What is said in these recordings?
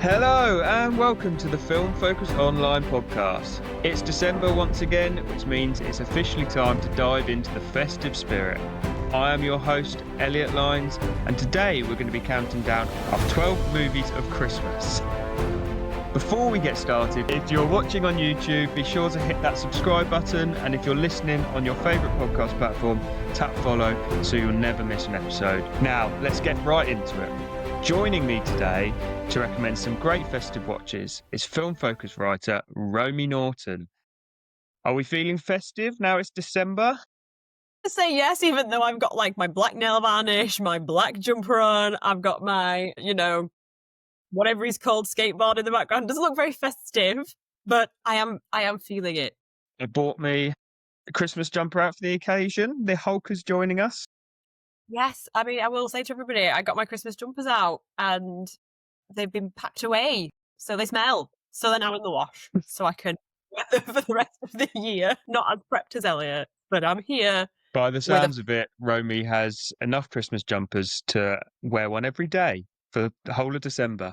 Hello and welcome to the Film Focus Online podcast. It's December once again, which means it's officially time to dive into the festive spirit. I am your host, Elliot Lines, and today we're going to be counting down our 12 movies of Christmas. Before we get started, if you're watching on YouTube, be sure to hit that subscribe button, and if you're listening on your favourite podcast platform, tap follow so you'll never miss an episode. Now, let's get right into it. Joining me today to recommend some great festive watches is Film Focus writer Romy Norton. Are we feeling festive now it's December? I say yes, even though I've got like my black nail varnish, my black jumper on, I've got my, whatever he's called, skateboard in the background. It doesn't look very festive, but I am feeling it. I bought me a Christmas jumper out for the occasion. The Hulk is joining us. Yes, I mean, I will say to everybody, I got my Christmas jumpers out and they've been packed away, so they smell. So they're now in the wash, so I can wear them for the rest of the year. Not as prepped as Elliot, but I'm here. By the sounds of it, Romy has enough Christmas jumpers to wear one every day for the whole of December.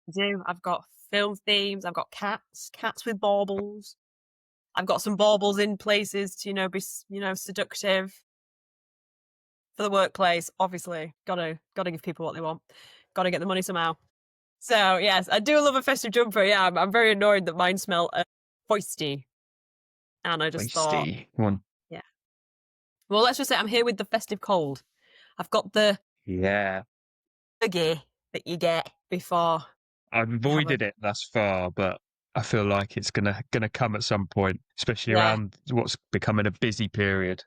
I do. I've got film themes. I've got cats with baubles. I've got some baubles in places to, be, seductive. For the workplace, obviously, gotta give people what they want. Gotta get the money somehow. So yes, I do love a festive jumper. Yeah, I'm very annoyed that mine smell foisty, and I just thought, yeah. Well, let's just say I'm here with the festive cold. I've got the boogie that you get before. I've avoided it thus far, but I feel like it's gonna come at some point, especially around what's becoming a busy period.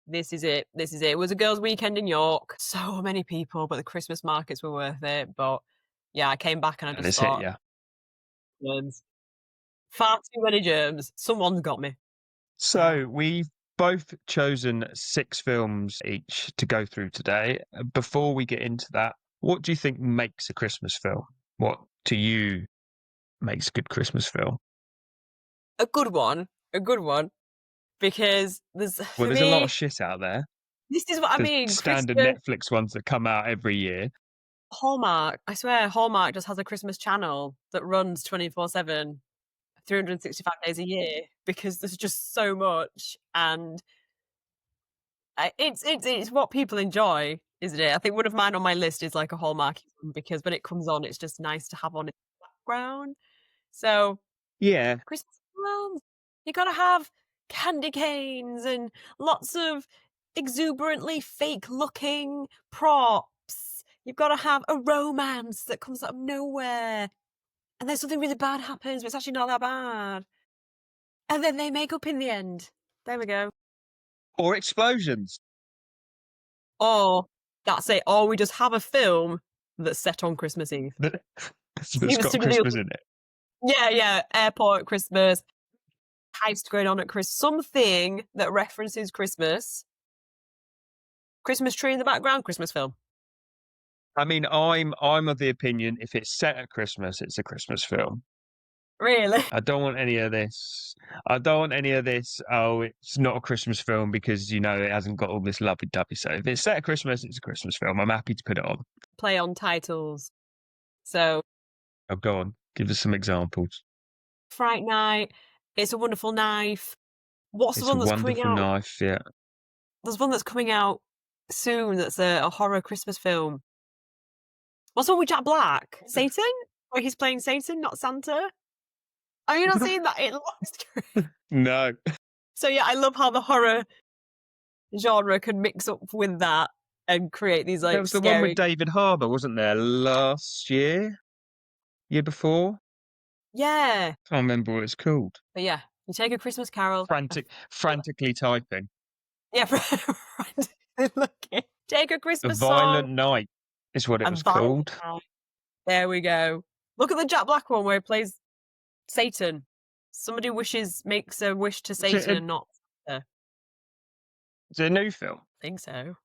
This is it. It was a girls' weekend in York. So many people, but the Christmas markets were worth it. But yeah, I came back and I just thought, germs. Far too many germs. Someone's got me. So we've both chosen 6 films each to go through today. Before we get into that, what do you think makes a Christmas film? What to you makes a good Christmas film? A good one. Because there's a lot of shit out there. This is what I mean. Standard Netflix ones that come out every year. Hallmark. I swear, Hallmark just has a Christmas channel that runs 24/7, 365 days a year, because there's just so much, and it's what people enjoy, isn't it? I think one of mine on my list is like a Hallmark, because when it comes on, it's just nice to have on in the background. So yeah, Christmas films, you gotta have candy canes and lots of exuberantly fake-looking props. You've got to have a romance that comes out of nowhere, and then something really bad happens, but it's actually not that bad. And then they make up in the end. There we go. Or explosions. Or that's it. Or we just have a film that's set on Christmas Eve. It's got Christmas in it. Yeah. Airport Christmas. Heist going on at Christmas. Something that references Christmas. Christmas tree in the background, Christmas film. I mean, I'm of the opinion if it's set at Christmas, it's a Christmas film. Really? I don't want any of this. Oh, it's not a Christmas film because, it hasn't got all this lovey-dovey. So if it's set at Christmas, it's a Christmas film. I'm happy to put it on. Play on titles. So. Oh, go on. Give us some examples. Fright Night. It's a Wonderful Knife. What's the one that's coming out? It's a Wonderful Knife, yeah. There's one that's coming out soon that's a horror Christmas film. What's the one with Jack Black? Satan? Where he's playing Satan, not Santa? Are you not seeing that? It looks great. No. So yeah, I love how the horror genre can mix up with that and create these like. There was the one with David Harbour, wasn't there? Last year before. Yeah. Can't remember what it's called. But yeah, you take a Christmas Carol. Frantically typing. Yeah, frantically looking. Take a Christmas song. A Violent Night is what it was called. There we go. Look at the Jack Black one where he plays Satan. Somebody makes a wish to Satan and not Santa. Is it a new film? I think so.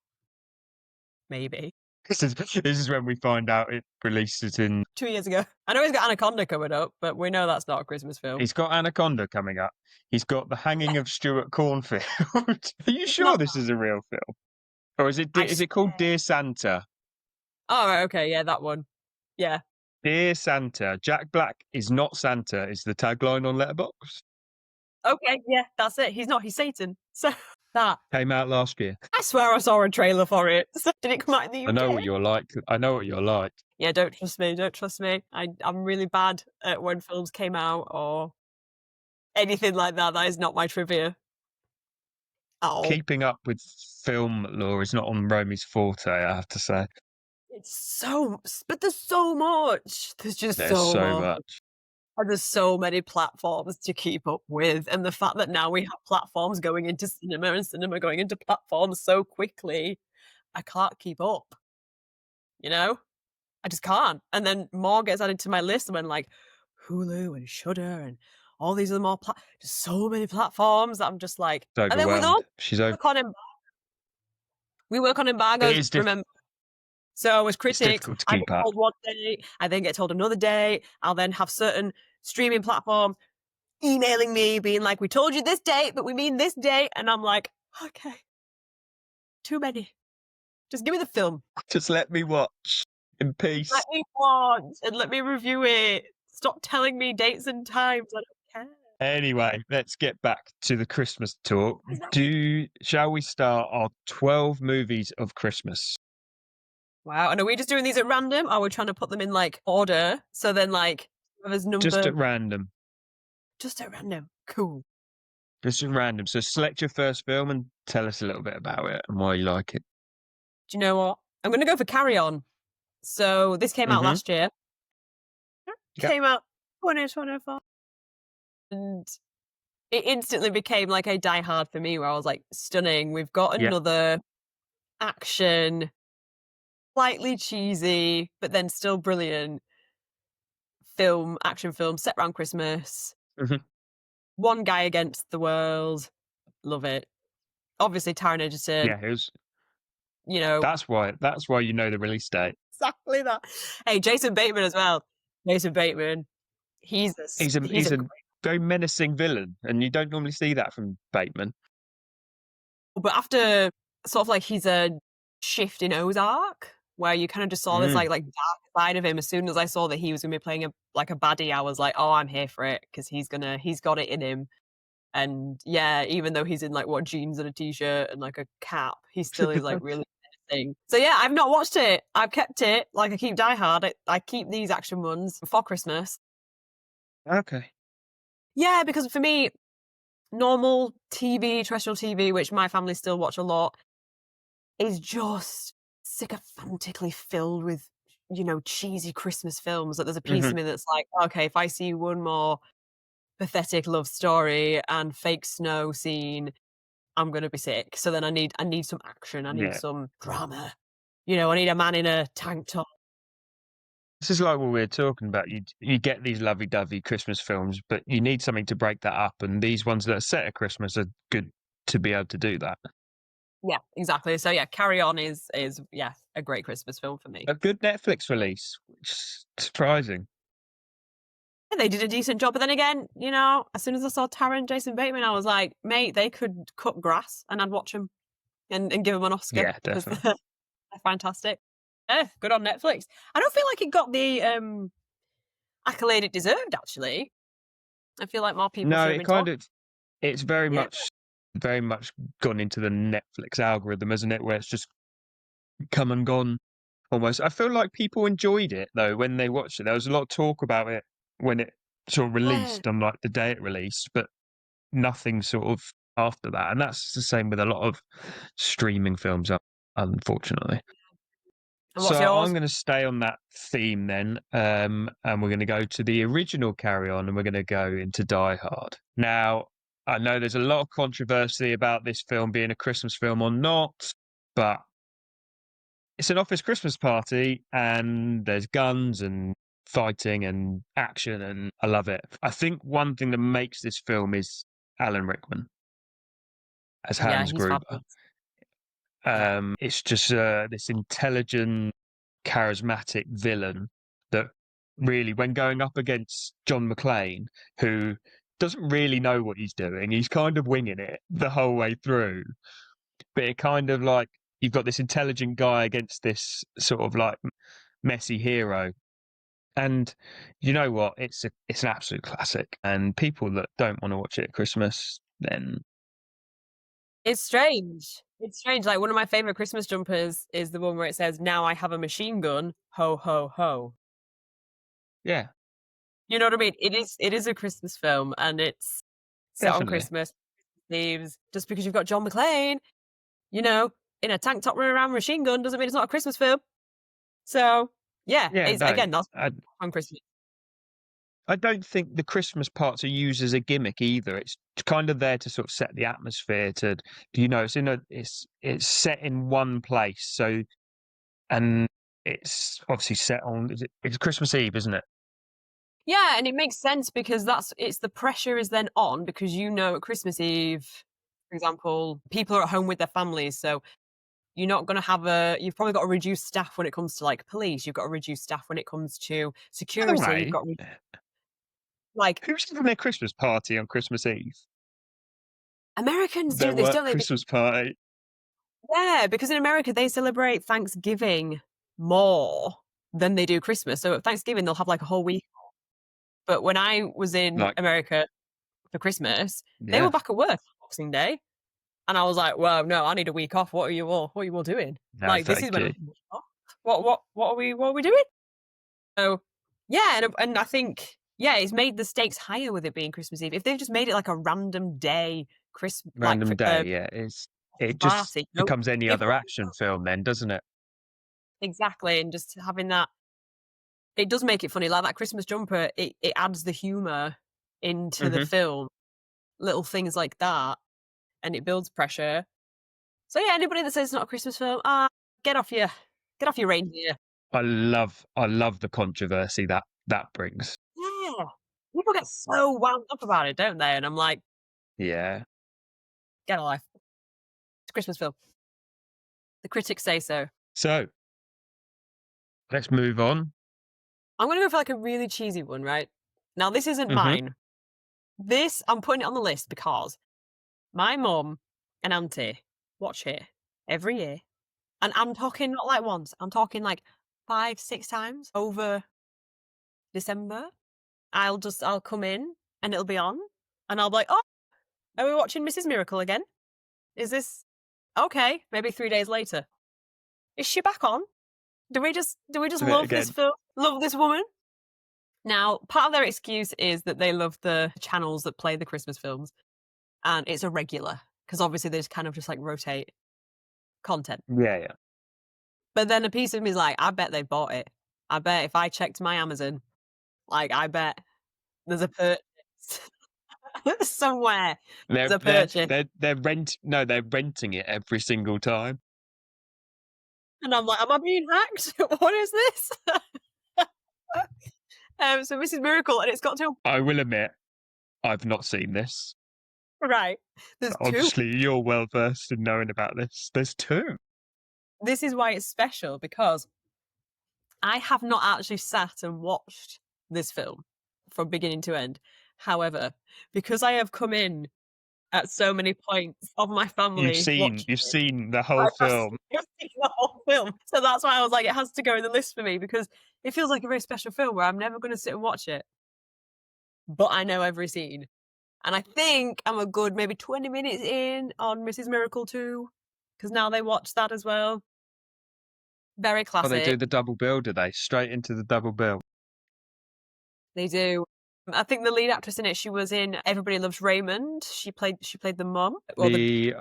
Maybe. This is when we find out it releases in 2 years ago. I know he's got Anaconda coming up, but we know that's not a Christmas film. He's got Anaconda coming up. He's got The Hanging of Stuart Cornfield. Are you sure this is a real film? Or is it called Dear Santa? Oh, right, okay, yeah, that one. Yeah. Dear Santa, Jack Black is not Santa is the tagline on Letterboxd. Okay, yeah, that's it. He's not, he's Satan. So that, Came out last year. I swear I saw a trailer for it. So, did it come out in the I UK? know what you're like. I know what you're like. Yeah, don't trust me. Don't trust me. I'm really bad at when films came out or anything like that. That is not my trivia at all. Keeping up with film lore is not on Romy's forte, I have to say. It's so, but there's so much. There's just There's so so much. much. And there's so many platforms to keep up with. And the fact that now we have platforms going into cinema and cinema going into platforms so quickly, I can't keep up. You know? I just can't. And then more gets added to my list when like Hulu and Shudder and all these other more just so many platforms that I'm just like, It's and then with overwhelmed. all She's over. we work on It embargoes, is remember? So as it's critics, difficult to I keep get up. told one day, I then get told another day. I'll then have certain streaming platforms emailing me being like, we told you this date, but we mean this date. And I'm like, okay, too many. Just give me the film. Just let me watch in peace. Let me watch and let me review it. Stop telling me dates and times. I don't care. Anyway, let's get back to the Christmas talk. Exactly. Shall we start our 12 movies of Christmas? Wow. And are we just doing these at random? Or are we trying to put them in like order? So then like whoever's number Just at random. just at random. Cool. Just at random. So select your first film and tell us a little bit about it and why you like it. Do you know what? I'm gonna go for Carry On. So this came out Mm-hmm. last year. Yep. Came out 2024. And it instantly became like a Die Hard for me where I was like, stunning. We've got Yeah. another action, slightly cheesy, but then still brilliant action film set around Christmas. Mhm. One guy against the world. Love it. Obviously, Taron Egerton, Yeah, it was. you know, That's why you know the release date. exactly that. Hey, Jason Bateman as well. Jason Bateman, he's He's a a very menacing villain, and you don't normally see that from Bateman. but after sort of like he's a shift in Ozark, where you kind of just saw this Mm. like dark side of him. As soon as I saw that he was gonna be playing a baddie, I was like, oh, I'm here for it because he's got it in him. And yeah, even though he's in like what jeans and a t-shirt and like a cap, he still is like really menacing. So yeah, I've not watched it. I've kept it. Like I keep Die Hard. I keep these action ones for Christmas. Okay. Yeah, because for me, normal TV, terrestrial TV, which my family still watch a lot, is just sycophantically filled with, you know, cheesy Christmas films. That there's a piece Mm-hmm. of me that's like, okay, if I see one more pathetic love story and fake snow scene, I'm gonna be sick. So then I need some action. I need Yeah. some drama. You know, I need a man in a tank top. This is like what we were talking about. You get these lovey-dovey Christmas films, but you need something to break that up. And these ones that are set at Christmas are good to be able to do that. Yeah, exactly. So yeah, Carry On is yeah, a great Christmas film for me. A good Netflix release, which is surprising. Yeah, they did a decent job. But then again, you know, as soon as I saw Taron Jason Bateman, I was like, mate, they could cut grass and I'd watch them and give them an Oscar. Yeah, Because definitely. they're fantastic. Yeah, good on Netflix. I don't feel like it got the accolade it deserved, actually. I feel like more people No, should have it been kind talking. of it's very Yeah. much gone into the Netflix algorithm, isn't it? Where it's just come and gone almost. I feel like people enjoyed it though when they watched it. There was a lot of talk about it when it sort of released on like the day it released, but nothing sort of after that. And that's the same with a lot of streaming films, unfortunately. And what's So I'm yours? going to stay on that theme then, and we're going to go to the original Carry On, and we're going to go into Die Hard. Now, I know there's a lot of controversy about this film being a Christmas film or not, but it's an office Christmas party, and there's guns and fighting and action, and I love it. I think one thing that makes this film is Alan Rickman as Yeah, Hans he's Gruber. fabulous. Yeah. It's just this intelligent, charismatic villain that really, when going up against John McClane, who doesn't really know what he's doing, he's kind of winging it the whole way through. But it kind of like you've got this intelligent guy against this sort of like messy hero. And you know what? It's an absolute classic. And people that don't want to watch it at Christmas, then It's strange. It's strange. Like one of my favorite Christmas jumpers is the one where it says, "Now I have a machine gun, ho ho ho." yeah, You know what I mean? It is a Christmas film, and it's set on definitely. Christmas Eves. Just because you've got John McClane, you know, in a tank top running around with a machine gun doesn't mean it's not a Christmas film. So yeah, Yeah, it's no, again that's I on Christmas. I don't think the Christmas parts are used as a gimmick either. It's kind of there to sort of set the atmosphere to, it's set in one place. So, and it's obviously set on, it's Christmas Eve, isn't it? Yeah, and it makes sense because it's the pressure is then on because at Christmas Eve, for example, people are at home with their families, so you're not going to have you've probably got to reduce staff when it comes to like police. You've got to reduce staff when it comes to By the security. You've way, got like who's having their Christmas party on Christmas Eve? Americans do Their this, work don't they? Christmas party. Yeah, because in America they celebrate Thanksgiving more than they do Christmas. So at Thanksgiving they'll have like a whole week. But when I was in Like, America for Christmas, they were yeah, back at work Boxing Day. And I was like, "Whoa, no, I need a week off. What are you all doing? no, Like, this is thank when I you. have a week off. What are we doing?" So, yeah, and I think, yeah, it's made the stakes higher with it being Christmas Eve. If they've just made it like a random day, Random day, yeah. It just party, becomes any people other action film then, doesn't it? exactly, and just having that, it does make it funny. Like that Christmas jumper, it adds the humor into the Hmm. film, little things like that, and it builds pressure. So yeah, anybody that says it's not a Christmas film, get off your get off your reindeer. I love the controversy that brings. Yeah. People get so wound up about it, don't they? And I'm like, Yeah. get a life. It's a Christmas film. The critics say so. So let's move on. I'm gonna go for like a really cheesy one, right? Now this isn't Hmm. mine. This I'm putting it on the list because my mum and auntie watch it every year. And I'm talking not like once, I'm talking like 5, 6 times over December. I'll come in and it'll be on and I'll be like, "Oh, are we watching Mrs. Miracle again? Is this okay?" Maybe 3 days later. Is she back on? Do we just Do it love this again. film? Love this woman? Now, part of their excuse is that they love the channels that play the Christmas films, and it's a regular because obviously they just kind of just like rotate content. Yeah, yeah. But then a piece of me is like, I bet they bought it. I bet if I checked my Amazon, like I bet there's a purchase somewhere. They're There's a they're purchase, they're they're rent no, they're renting it every single time. and I'm like, am I being hacked? What is this? So Mrs. Miracle, and it's got to I will admit, I've not seen this. right. There's two. Obviously, you're well versed in knowing about this. There's two. This is why it's special because I have not actually sat and watched this film from beginning to end. However, because I have come in at so many points of my family watching You've it, seen the whole I have film. seen the whole film. So that's why I was like, it has to go in the list for me because it feels like a very special film where I'm never going to sit and watch it, but I know every scene. And I think I'm a good maybe 20 minutes in on Mrs. Miracle 2 because now they watch that as well. Very Oh, they do classic. the double bill, do they? Straight into the double bill. They do. I think the lead actress in it, she was in Everybody Loves Raymond. She played the mum. Well, The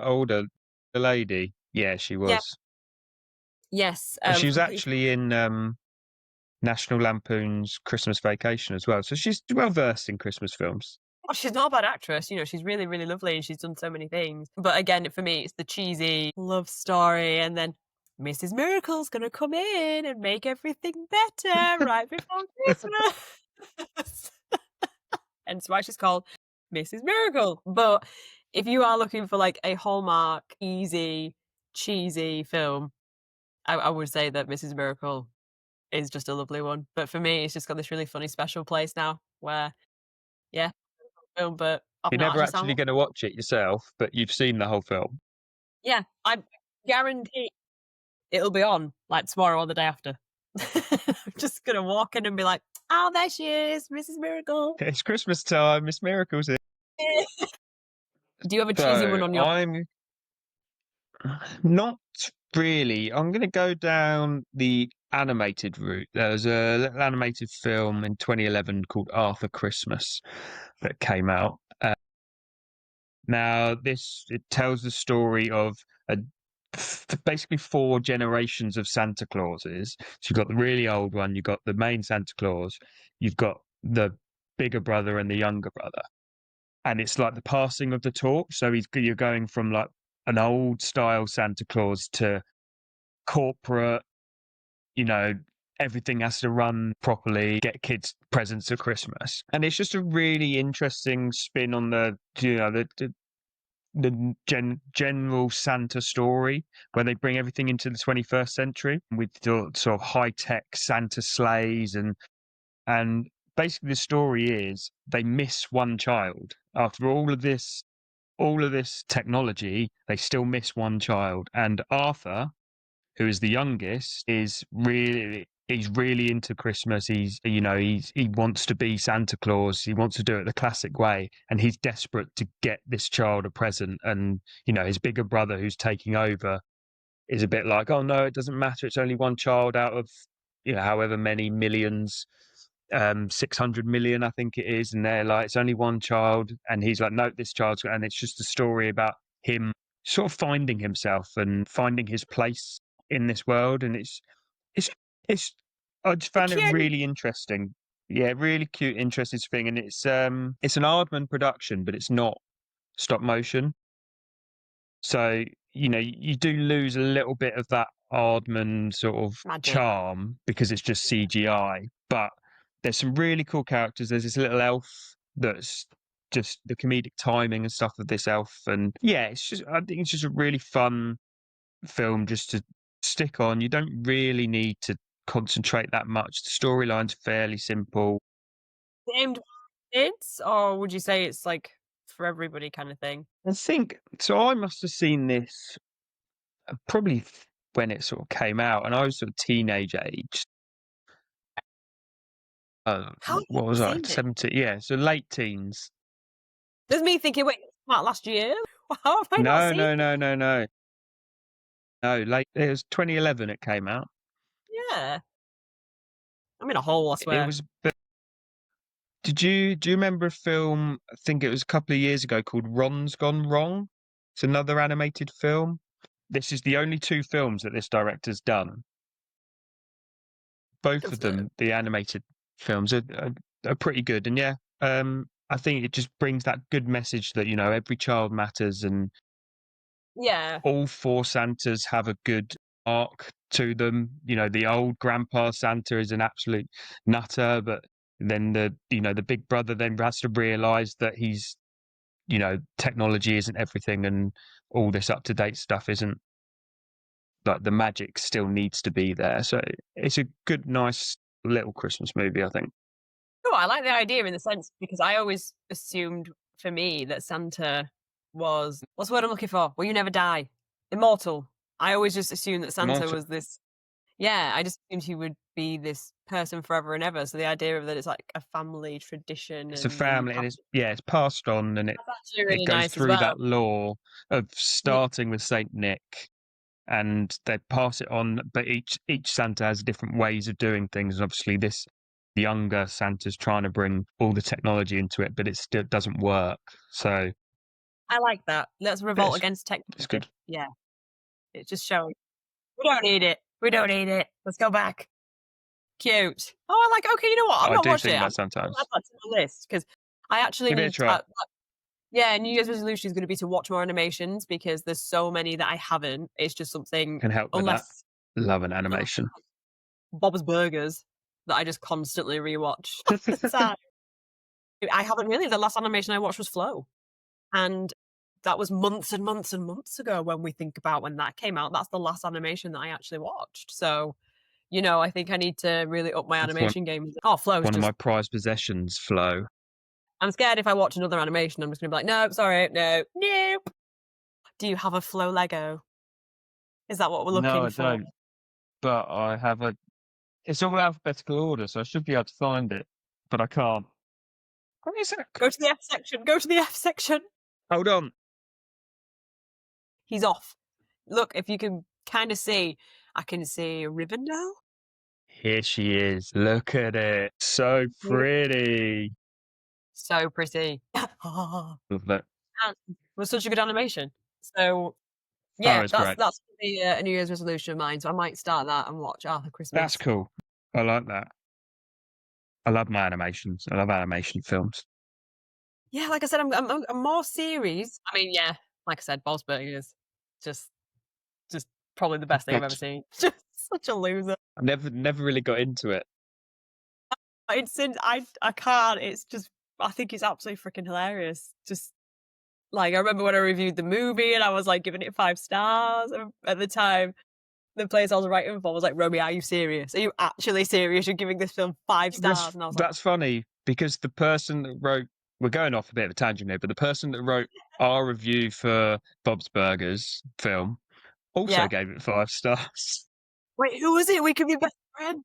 lady. Yeah, she yeah, was. yes. Well, she was Complete. actually in National Lampoon's Christmas Vacation as well. So she's well versed in Christmas films. Oh, she's not a bad actress. She's really, really lovely, and she's done so many things. But again, for me, it's the cheesy love story, and then Mrs. Miracle's gonna come in and make everything better right before Christmas. And that's why she's called Mrs. Miracle. But if you are looking for like a Hallmark, easy, cheesy film, I would say that Mrs. Miracle is just a lovely one. But for me, it's just got this really funny special place now where, yeah, film, but I've You're not never actually sat and actually going to watch it yourself, but you've seen the whole film. yeah, I guarantee it'll be on like tomorrow or the day after. I'm just gonna walk in and be like, Oh, there she is, Mrs. Miracle. It's Christmas time. Miss Miracle's here. Do you have a cheesy one So on your? I'm not really. I'm going to go down the animated route. There was a little animated film in 2011 called Arthur Christmas that came out. Now, it tells the story of a, basically four generations of Santa Clauses. So you've got the really old one, you've got the main Santa Claus, you've got the bigger brother and the younger brother. And it's like the passing of the torch. So you're going from like an old style Santa Claus to corporate, you know, everything has to run properly, get kids presents at Christmas. And it's just a really interesting spin on the general Santa story, where they bring everything into the 21st century with sort of high tech Santa sleighs and basically the story is they miss one child after all of this technology. They still miss one child, and Arthur, who is the youngest, he's really into Christmas. He wants to be Santa Claus. He wants to do it the classic way, and he's desperate to get this child a present. And his bigger brother, who's taking over, is a bit like, oh no, it doesn't matter. It's only one child out of however many millions, 600 million, I think it is, and they're like, it's only one child, and he's like, no, this child's, and it's just a story about him sort of finding himself and finding his place in this world, and it's I just found it Cute. really interesting. Yeah, really cute, interesting thing, and it's an Aardman production, but it's not stop motion. So, you do lose a little bit of that Aardman sort of Magic. charm because it's just CGI. But there's some really cool characters. There's this little elf that's just the comedic timing and stuff of this elf. And yeah, I think it's just a really fun film just to stick on. You don't really need to concentrate that much. The storyline's fairly simple. Aimed kids, or would you say it's like for everybody kind of thing? I think so. I must have seen this probably when it sort of came out, and I was sort of teenage age. How have What you was I? seen it? 17? Yeah, so late teens. There's me thinking, wait, it came out last year? How have I not No, seen no, it? no, no, no. No, late. It was 2011. It came out. Yeah. I'm in a hole, I It swear. was. Do you remember a film? I think it was a couple of years ago called Ron's Gone Wrong. It's another animated film. This is the only two films that this director's done. Both of them, the animated films, are pretty good, and yeah, I think it just brings that good message that every child matters, and Yeah. all four Santas have a good arc to them. The old grandpa Santa is an absolute nutter, but then the big brother then has to realize that technology isn't everything, and all this up to date stuff isn't, like, the magic still needs to be there. So it's a good, nice little Christmas movie, I think. Oh, I like the idea in the sense because I always assumed for me that Santa was what's the word I'm looking for? Will you never die? Immortal. I always just assumed that Santa Immortal. was this. Yeah, I just assumed he would be this person forever and ever. So the idea of that it's like a family tradition It's a and then you family, and pass it's passed on, and that's actually it really goes nice as through well. that lore of Yeah. starting with Saint Nick, and they pass it on. But each Santa has different ways of doing things. And obviously, this younger Santa's trying to bring all the technology into it, but it still doesn't work. So I like that. Let's revolt it's against it's technology. good. Yeah. It's just showing we don't need it. We don't need it. Let's go back. Cute. Oh, I like. Okay, you know what? I've I not do watched think it. that I'll sometimes. add that to my list because I actually Give it a need. try. Yeah, New Year's resolution is going to be to watch more animations because there's so many that I haven't. It's just something Can help with that. unless Love an animation. Bob's Burgers that I just constantly rewatch all the time. I haven't really. The last animation I watched was Flow, and that was months and months and months ago. When we think about when that came out, that's the last animation that I actually watched. So, I think I need to really up my It's animation game. Oh, Flow's one of just. my prized possessions, Flow. I'm scared if I watch another animation, I'm just gonna be like, nope, sorry, no, nope. Do you have a Flow Lego? Is that what we're No, looking I for? don't. But I have a It's all alphabetical order, so I should be able to find it, but I can't. What is it? Go to the F section. Go to the F section. Hold on. He's off. Look, if you can kind of see, I can see Rivendell. Here she is. Look at it. So pretty. So pretty. Oh, Love that. it was such a good animation. So Oh, yeah, it's that's great. the a New Year's resolution of mine. So I might start that and watch Arthur That's Christmas. cool. I like that. I love my animations. I love animation films. Yeah, like I said, I'm more series. I mean, yeah, like I said, Bob's Burgers, just just probably the best thing I've ever seen. Just such a loser. I've never really got into it. It's in I can't. It's just I think it's absolutely freaking hilarious. Just like I remember when I reviewed the movie and I was like giving it 5 stars at the time. The place I was writing for was like, Romy, are you serious? Are you actually serious? You're giving this film 5 stars? And I was like, That's funny because the person that wrote, we're going off a bit of a tangent here, but the person that wrote our review for Bob's Burgers film also yeah. gave it 5 stars. Wait, who was it? We could be best friends.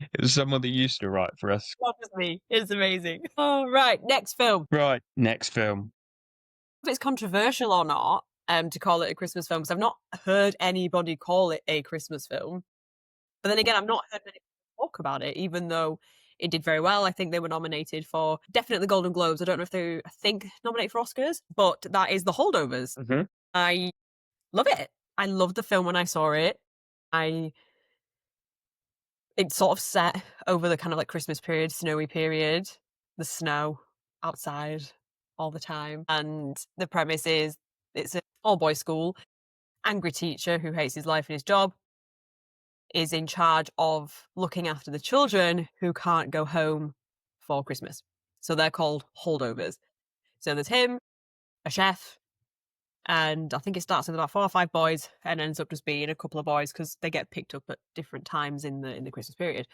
It was someone that used to write for us. That was me. It's amazing. Oh, right. Next film. Right, next film. If it's controversial or not, to call it a Christmas film, because I've not heard anybody call it a Christmas film. But then again, I've not heard many people talk about it, even though it did very well. I think they were nominated for definitely Golden Globes. I don't know if they, I think, nominated for Oscars, but that is The Holdovers. Mm-hmm. I love it. I loved the film when I saw it. It's sort of set over the kind of like Christmas period, snowy period, the snow outside all the time. And the premise is it's an all boys school. Angry teacher who hates his life and his job is in charge of looking after the children who can't go home for Christmas. So they're called holdovers. So there's him, a chef, and I think it starts with about 4 or 5 boys and ends up just being a couple of boys because they get picked up at different times in the Christmas period.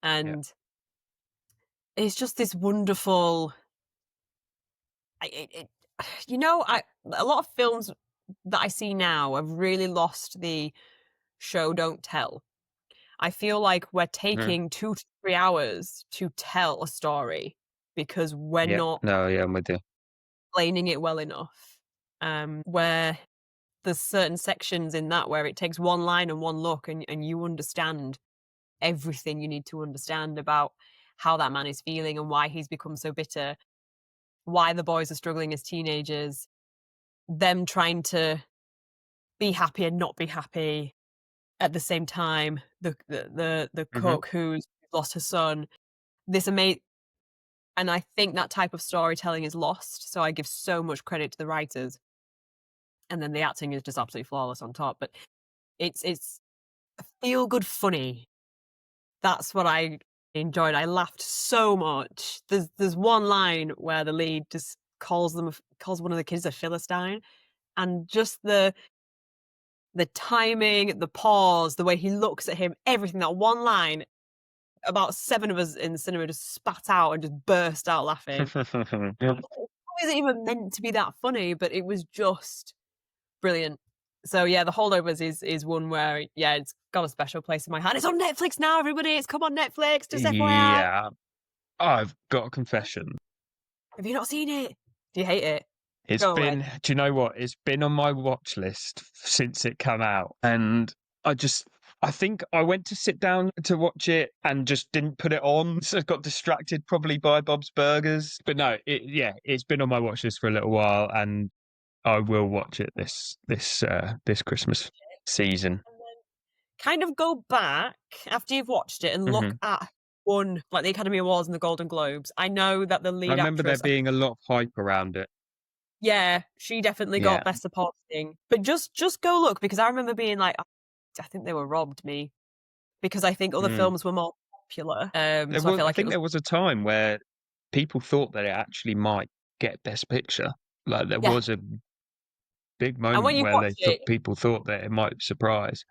And it's just this wonderful. You know, a lot of films that I see now have really lost the show don't tell. I feel like we're taking 2 to 3 hours to tell a story because we're Yeah. not No, yeah, I'm with you. explaining it well enough. Where there's certain sections in that where it takes one line and one look and you understand everything you need to understand about how that man is feeling and why he's become so bitter, why the boys are struggling as teenagers, them trying to be happy and not be happy at the same time, the cook who's lost her son, this amazing. And I think that type of storytelling is lost, so I give so much credit to the writers. And then the acting is just absolutely flawless on top, but it's feel good funny. That's what I enjoyed. I laughed so much. There's one line where the lead just calls one of the kids a philistine, and just the timing, the pause, the way he looks at him, everything. That one line, about 7 of us in the cinema just spat out and just burst out laughing. It wasn't even meant to be that funny, but it was just brilliant. So yeah, The Holdovers is one where it's got a special place in my heart. It's on Netflix now, everybody. It's come on Netflix. Just FYI. Yeah. I've got a confession. Have you not seen it? Do you hate it? It's Go been, away. do you know what? It's been on my watch list since it came out. And I think I went to sit down to watch it and just didn't put it on. So I got distracted probably by Bob's Burgers. But no, it's been on my watch list for a little while and I will watch it this Christmas season. And then kind of go back after you've watched it and look at one like the Academy Awards and the Golden Globes. I know that the I lead remember there actress, being a lot of hype around it. yeah, she definitely Yeah. got Best Supporting. But just go look because I remember being like, I think they were robbed me because I think other films were more popular. So I feel like there was a time where people thought that it actually might get Best Picture. Like there was a big and when moment you where watch it, people thought that it might surprise.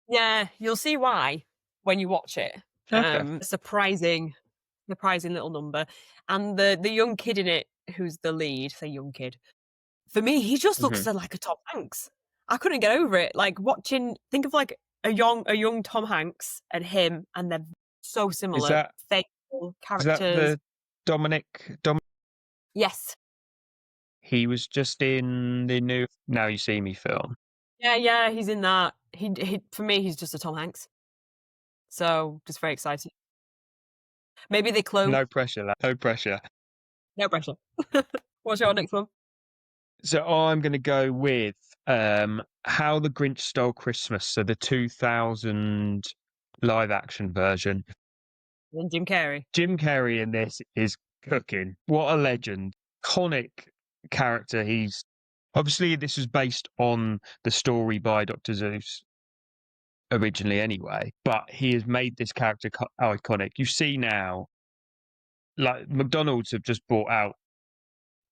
yeah, you'll see why when you watch it. Okay. Surprising little number, and the young kid in it who's the lead, say young kid. For me, he just looks like a Tom Hanks. I couldn't get over it. Like think of like a young Tom Hanks and him, and they're so Is similar, that faithful is that characters. the Dominic? Yes. He was just in the new Now You See Me film. Yeah, yeah, he's in that. He for me, he's just a Tom Hanks. So, just very excited. Maybe they clone. No pressure, lad. No pressure. No pressure. What's your next one? So I'm going to go with How the Grinch Stole Christmas, so the 2000 live action version. And Jim Carrey. Jim Carrey in this is cooking. What a legend. Iconic character. He's obviously this was based on the story by Dr. Zeus originally anyway, but he has made this character iconic. You see now, like McDonald's have just brought out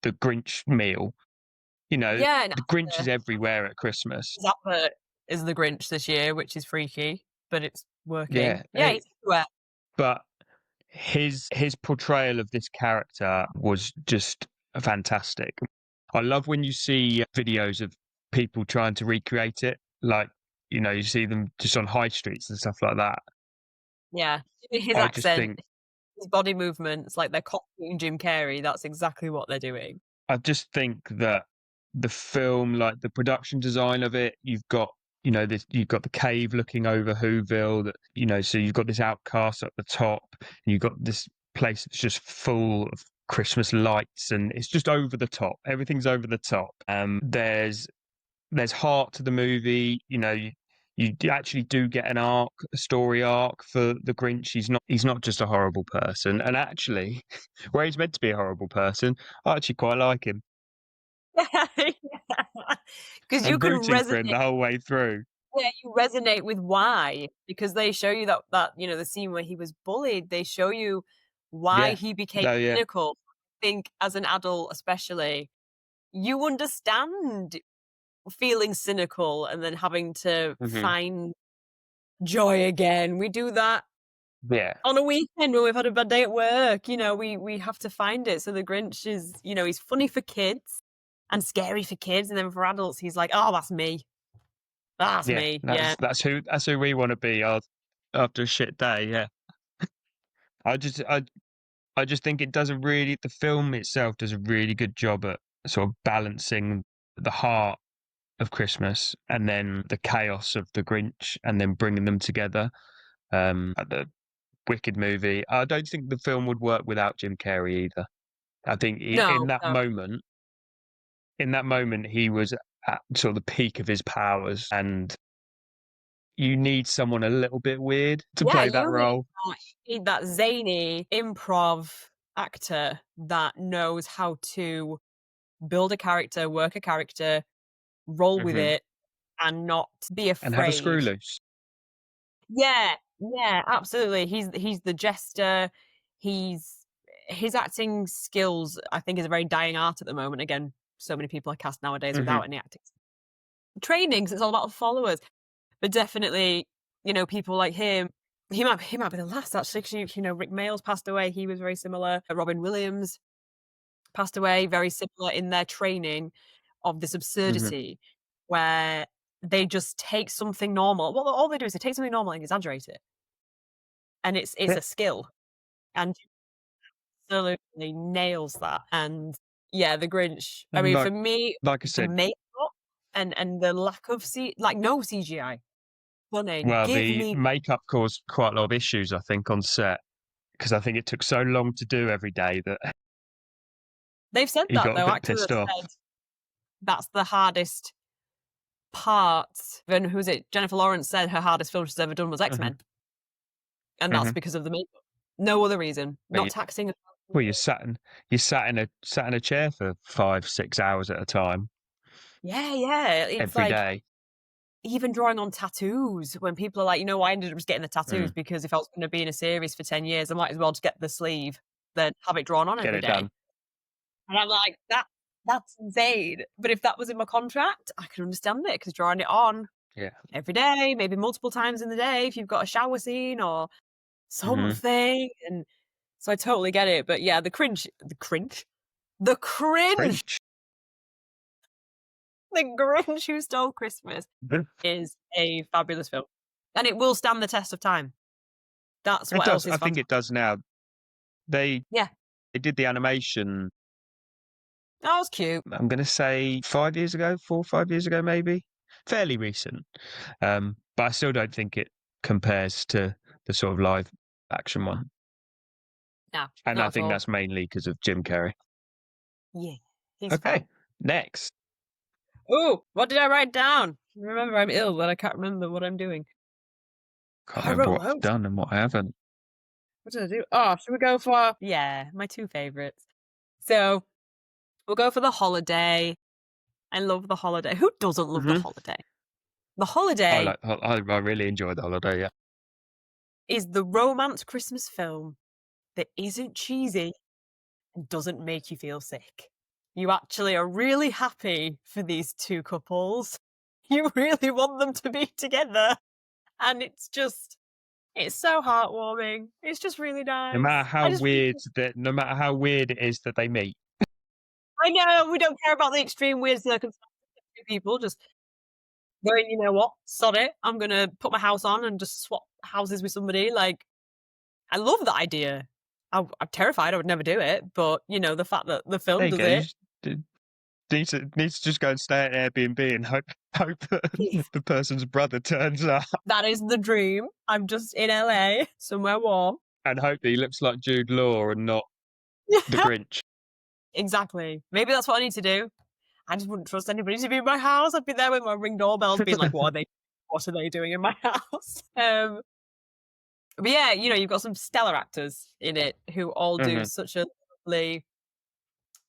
the Grinch meal. You know, Yeah, and the Grinch is uh, everywhere at Christmas. Zappa is the Grinch this year, which is freaky, but it's working. Yeah, Yeah, he's everywhere. but his portrayal of this character was just fantastic. I love when you see videos of people trying to recreate it, like you see them just on high streets and stuff like that. Yeah. His I just accent, think his body movements, like they're copying Jim Carrey. That's exactly what they're doing. I just think that the film, like the production design of it, you've got the cave looking over Whoville, so you've got this outcast at the top, and you've got this place that's just full of Christmas lights, and it's just over the top. Everything's over the top. There's heart to the movie. You actually do get a story arc for the Grinch. He's not just a horrible person, and actually, where he's meant to be a horrible person, I actually quite like him. Because you I'm can rooting for him resonate. the whole way through. Yeah, you resonate with why, because they show you that the scene where he was bullied, they show you why Yeah. he became No, yeah. cynical. I think as an adult especially, you understand feeling cynical and then having to Hmm. find joy again. We do that Yeah. on a weekend when we've had a bad day at work. We have to find it. So the Grinch is, he's funny for kids and scary for kids, and then for adults, he's like, oh, that's me. That's Yeah. me. Yeah. That's who we want to be after a shit day. Yeah. I just I I just think the film itself does a really good job at sort of balancing the heart of Christmas and then the chaos of the Grinch and then bringing them together. The Wicked movie. I don't think the film would work without Jim Carrey either. I think No, no. in that moment, he was at sort of the peak of his powers, and you need someone a little bit weird to Yeah, play that role. you need that zany improv actor that knows how to build a character, work a character, roll with Hmm. it, and not be And have a screw afraid. loose. Yeah, yeah, absolutely. He's the jester. He's his acting skills, I think, is a very dying art at the moment. Again, so many people are cast nowadays Hmm. without any acting training, 'cause it's all about the followers. But definitely, people like him, he might be the last actually, 'cause Rick Mayles passed away. He was very similar. Robin Williams passed away, very similar in their training of this Hmm. absurdity where they just take something normal. Well, all they do is they take something normal and exaggerate it. And it's Yeah. a skill. And absolutely nails that. And yeah, The Grinch. I And mean, for me, like I the said, makeup and the lack of no CGI. Funny. well, Give the me makeup caused quite a lot of issues, I think, on set because I think it took so long to do every day that They've said he that got a though. bit Actors pissed have off. said that's the hardest part. Then who's it? Jennifer Lawrence said her hardest film she's ever done was Hmm. X-Men, and that's Hmm. because of the makeup. No other reason. Well, Not taxing. you sat in a chair for 5, 6 hours at a time Yeah, yeah. It's every like day. even drawing on tattoos when people are like, I ended up just getting the tattoos Mm. because if I was going to be in a series for 10 years, I might as well just get the sleeve than have it drawn on Get every it day. done. And I'm like, that's insane. But if that was in my contract, I can understand it because drawing it on Yeah. every day, maybe multiple times in the day, if you've got a shower scene or Hmm. something. And so I totally get it. But yeah, the cringe, Cringe. the Grinch Who Stole Christmas is a fabulous film. And it will stand the test of time. That's It what else does. is I think fantastic. it does now. They Yeah. they did the animation, That was cute. I'm going to say 5 years ago, 4 or 5 years ago, maybe. Fairly recent. But I still don't think it compares to the sort of live action one. No, And not I at think all. that's mainly because of Jim Carrey. Yeah. He's Okay, fun. next. Oh, what did I write down? Remember, I'm ill, but I can't remember what I'm doing. Can't I remember wrote what I've loads. done and what I haven't. What did I do? Oh, should we go for my two favorites? So we'll go for The Holiday. I love The Holiday. Who doesn't love The Hmm. Holiday? The Holiday I really enjoyed the holiday. Yeah. is the romance Christmas film that isn't cheesy and doesn't make you feel sick. You actually are really happy for these two couples. You really want them to be together. And it's so heartwarming. It's just really nice. No matter how weird it is that they meet. I know we don't care about the extreme weird circumstances of two people just going, you know what? Sod it. I'm gonna put my house on and just swap houses with somebody. Like, I love that idea. I'm terrified. I would never do it, but you know the fact that the There film you does go. You it. just need to just go and stay at Airbnb and hope that the person's brother turns up That is the dream. I'm just in LA, somewhere warm. and hope that he looks like Jude Law and not the Grinch. Exactly. Maybe that's what I need to do. I just wouldn't trust anybody to be in my house. I'd be there with my Ring doorbells, being like, What are they doing in my house?" But yeah, you know, you've got some stellar actors in it who all do Hmm. such a lovely,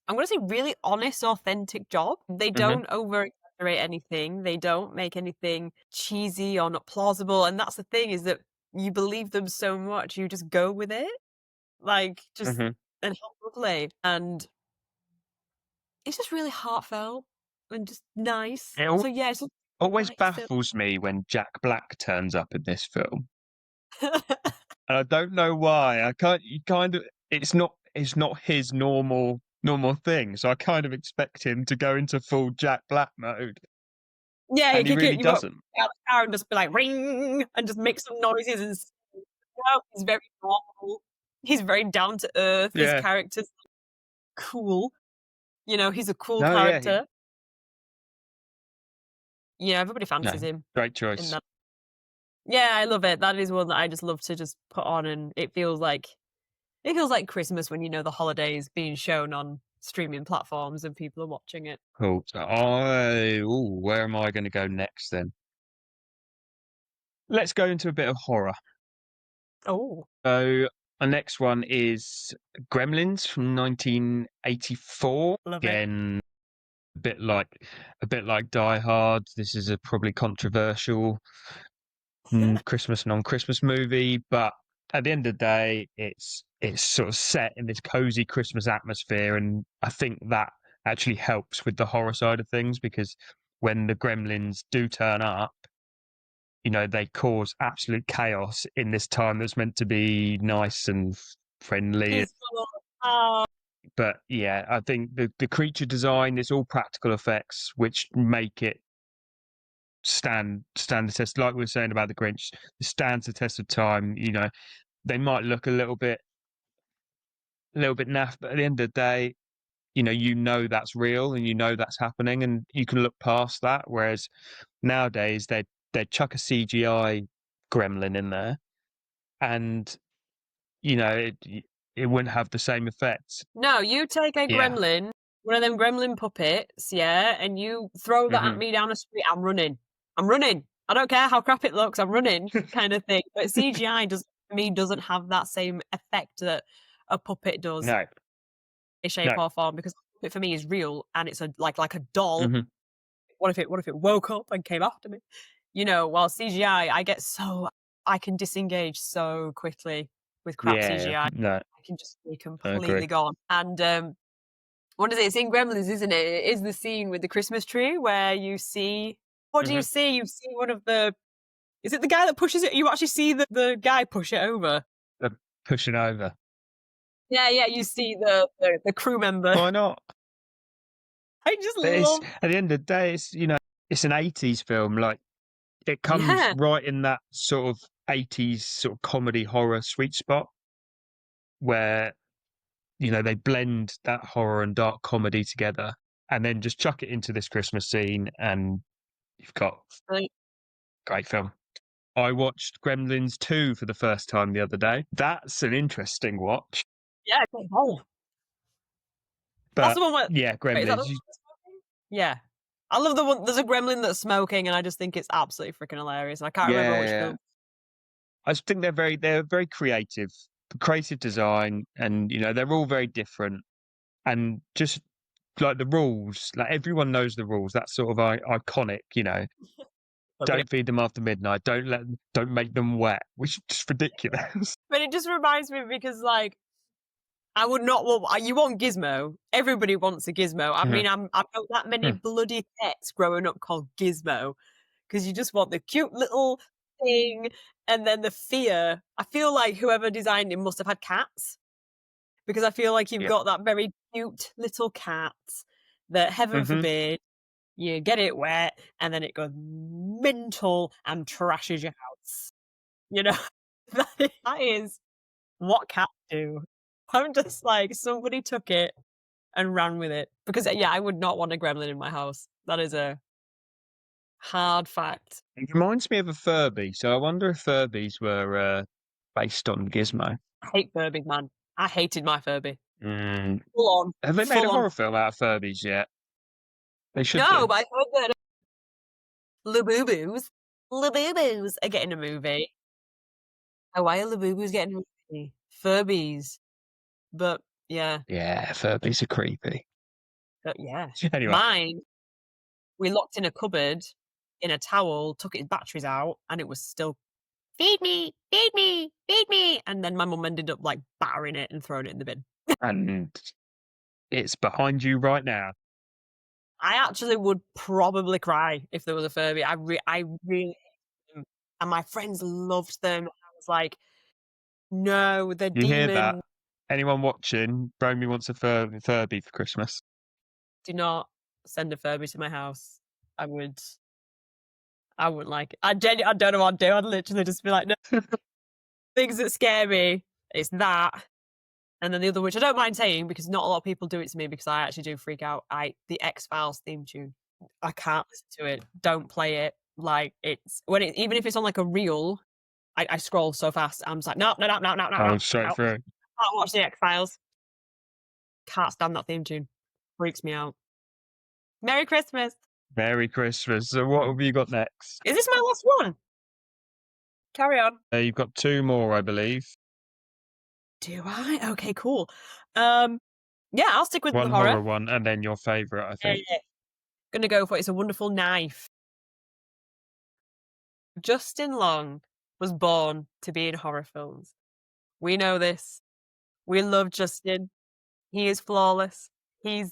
I'm going to say, really honest, authentic job. They Hmm. don't over exaggerate anything. They don't make anything cheesy or not plausible. And that's the thing, is that you believe them so much, you just go with it. Like, just, Hmm. and how lovely. And it's just really heartfelt and just nice. It So yeah, it's a always nice film. baffles me when Jack Black turns up in this film, and I don't know why. I can't. You kind of. It's not his normal thing. So I kind of expect him to go into full Jack Black mode, Yeah, and he really you won't doesn't. get out of the car and just be like ring and just make some noises and no, he's very normal. He's very down to earth. His Yeah. character's cool. You know, he's a cool No. Yeah. character. Yeah, everybody No. fancies him Great in choice. that. Yeah, I love it. That is one that I just love to just put on, and it feels like Christmas when you know the holidays being shown on streaming platforms and people are watching it. Cool. So where am I going to go next then? Let's go into a bit of horror. Oh, So our next one is Gremlins from 1984. love it. Again, a bit like Die Hard. This is a probably controversial Christmas non-Christmas movie, but at the end of the day, it's sort of set in this cozy Christmas atmosphere, and I think that actually helps with the horror side of things, because when the Gremlins do turn up, you know, they cause absolute chaos in this time that's meant to be nice and friendly. Peaceful. Oh, But yeah, I think the creature design is all practical effects, which make it stand the test. Like we were saying about the Grinch, it stands the test of time. You know, they might look a little bit naff, but at the end of the day, you know that's real and you know that's happening, and you can look past that. Whereas nowadays they chuck a CGI gremlin in there, and it wouldn't have the same effects. no, you take a Yeah. gremlin, one of them gremlin puppets, yeah, and you throw that at Hmm. me down the street, I'm running. I'm running. I don't care how crap it looks, I'm running, kind of thing. But CGI for me, doesn't have that same effect that a puppet does No. in shape No. or form, because a puppet for me is real and it's like a doll. Hmm. What if it woke up and came after me? You know, while CGI, I can disengage so quickly with crap Yeah. CGI. No. I can just be I agree. completely gone. And what is it? It's in Gremlins, isn't it? It is the scene with the Christmas tree where you see. What do you Hmm. see? You see one of the. Is it the guy that pushes it? You actually see the guy push it over. They're pushing over. Yeah, yeah. You see the crew member. Why not? I just But it's love. at the end of the day, it's an 80s film. Like, it comes Yeah. right in that sort of 80s sort of comedy horror sweet spot where, they blend that horror and dark comedy together and then just chuck it into this Christmas scene and you've got Like, great film. I watched Gremlins 2 for the first time the other day. That's an interesting watch. yeah. Oh, that's But the one where. yeah, Wait, is that the Gremlins. one that's smoking? Yeah. I love the one. There's a gremlin that's smoking, and I just think it's absolutely freaking hilarious. And I can't remember which Yeah. film. I just think they're very creative design, and they're all very different, and just like the rules, like everyone knows the rules. That's sort of iconic. But Don't feed them after midnight. Don't make them wet, which is just ridiculous. it just reminds me because, like, I would not want. You want Gizmo. Everybody wants a Gizmo. I Mhm. mean, I've got that many bloody pets growing up called Gizmo because you just want the cute little thing, and then the fear. I feel like whoever designed it must have had cats because I feel like you've Yeah. got that very cute little cat that, heaven Hmm. forbid, you get it wet and then it goes mental and trashes your house. You know, that is what cats do. I'm just like, somebody took it and ran with it because, yeah, I would not want a gremlin in my house. That is a hard fact. It reminds me of a Furby, so I wonder if Furbies were based on Gizmo. I hate Furby, man. I hated my Furby. Mm. Full on, Have they made a full on. horror film out of Furbies yet? They should No, do. but I heard that Labubu's are getting a movie. Oh, why are Labubu's getting a movie? Furbies. But yeah, Yeah, Furbies are creepy. yeah. Anyway, Mine, we locked in a cupboard in a towel, took its batteries out, and it was still, feed me, feed me, feed me. And then my mum ended up like battering it and throwing it in the bin. and it's behind you right now. I actually would probably cry if there was a Furby. I really hate them. And my friends loved them. I was like, no, they're You hear that? demons. Anyone watching? Romy wants a Furby for Christmas. Do not send a Furby to my house. I wouldn't like it. I don't know what I'd do. I'd literally just be like, no. Things that scare me, it's that. And then the other, which I don't mind saying because not a lot of people do it to me because I actually do freak out. The X-Files theme tune. I can't listen to it. Don't play it. Like, it's even if it's on like a reel, I scroll so fast. I'm just like, no, no, no, no, no, no, Oh, no. straight through. Can't watch the X-Files. Can't stand that theme tune. Freaks me out. Merry Christmas. Merry Christmas. So what have you got next? Is this my last one? Carry on. You've got two more, I believe. Do I? Okay, cool. Yeah, I'll stick with One the horror. horror one, and then your favourite, I think. Gonna go for It's a Wonderful Knife. Justin Long was born to be in horror films. We know this. We love Justin. He is flawless. He's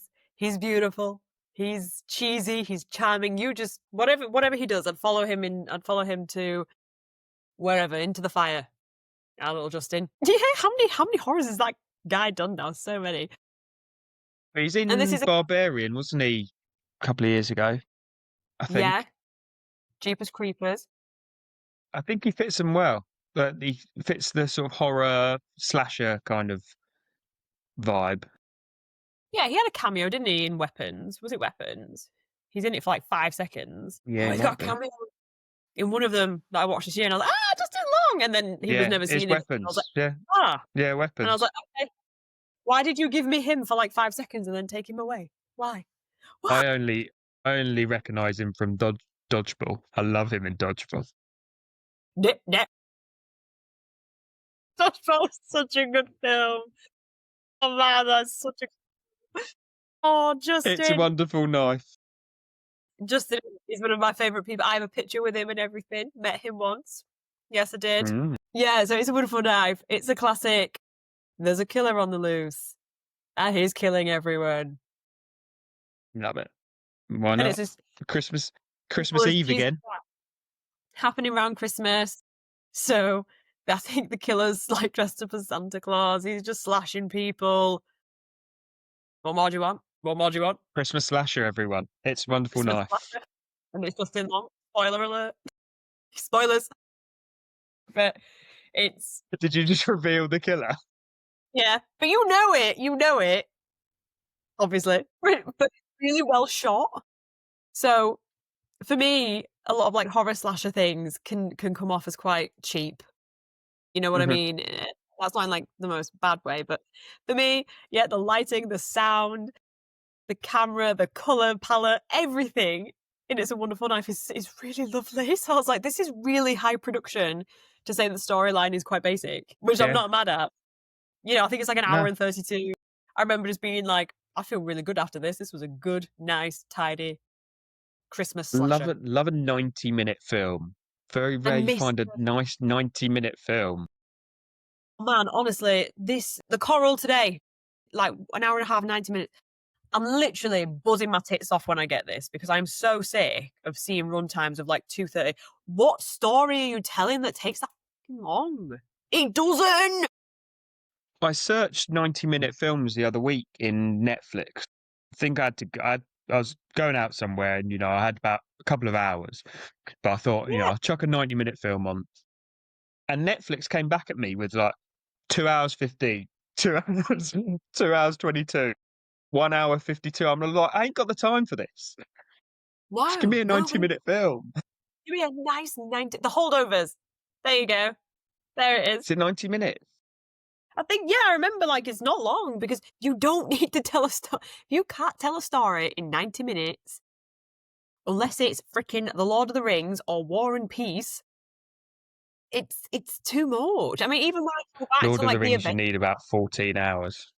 beautiful. He's cheesy. He's charming. You just whatever he does, I'd follow him to wherever, into the fire. Our little Justin. Yeah, how many horrors has that guy done now? So many. He's And this in is Barbarian, wasn't he? A couple of years ago, I think. yeah, Jeepers Creepers. I think he fits them well. But he fits the sort of horror slasher kind of vibe. Yeah, he had a cameo, didn't he, in Weapons? Was it Weapons? He's in it for like 5 seconds. Yeah, Oh, he he's got might a be. cameo in one of them that I watched this year, and I was like, Justin Long! And then he was Yeah, never it's seen in it. And I was like, Weapons. Yeah, ah. yeah, And I was Weapons. like, okay, why did you give me him for like 5 seconds and then take him away? Why? Why? I only recognise him from Dodgeball. I love him in Dodgeball. Nip, nip. Dodgeball is such a good film. Oh man, that's such a. Oh, It's a Justin. Wonderful Knife. Justin is one of my favourite people. I have a picture with him and everything. Met him once. Yes, I did. Mm, Yeah, so It's a Wonderful Knife. It's a classic. There's a killer on the loose, and he's killing everyone. love it. Why And not? it's just Christmas people as Eve cheesy as again. that, happening around Christmas. So I think the killer's like dressed up as Santa Claus. He's just slashing people. What more do you want? What more do you want? Christmas slasher, everyone. It's a Wonderful Christmas Knife. slasher. And it's Justin Long. Spoiler alert. Spoilers. But it's, Did you just reveal the killer? yeah. But you know it, obviously. But really well shot. So for me, a lot of like horror slasher things can come off as quite cheap. You know what I Mhm. mean? That's not in like the most bad way, but for me, yeah, the lighting, the sound, the camera, the color palette, everything in It's a Wonderful Knife is really lovely. So I was like, this is really high production to say the storyline is quite basic, which I'm Yeah. not mad at. You know, I think it's like an hour No. and 32. I remember just being like, I feel really good after this. This was a good, nice, tidy Christmas slasher. Love a 90-minute film. Very I rare you miss find a nice 90-minute film. Man, honestly, the choral today, like an hour and a half, 90 minutes. I'm literally buzzing my tits off when I get this because I'm so sick of seeing runtimes of like 2:30. What story are you telling that takes that fucking long? It doesn't. I searched 90-minute films the other week in Netflix. I think I had to I was going out somewhere and I had about a couple of hours. But I thought, Yeah. I'll chuck a 90-minute film on. And Netflix came back at me with like 2 hours 15, 2 hours 2 hours 22, 1 hour 52. I'm like, I ain't got the time for this. Just give No, me a no. 90-minute film. Give me a nice 90. The holdovers. There you go. There it is. Is it 90 minutes? I think, yeah, I remember like it's not long because you don't need to tell a story. You can't tell a story in 90 minutes unless it's freaking The Lord of the Rings or War and Peace. It's too much. I mean, even when I go back Lord to of the like the Rings, you event, need about 14 hours.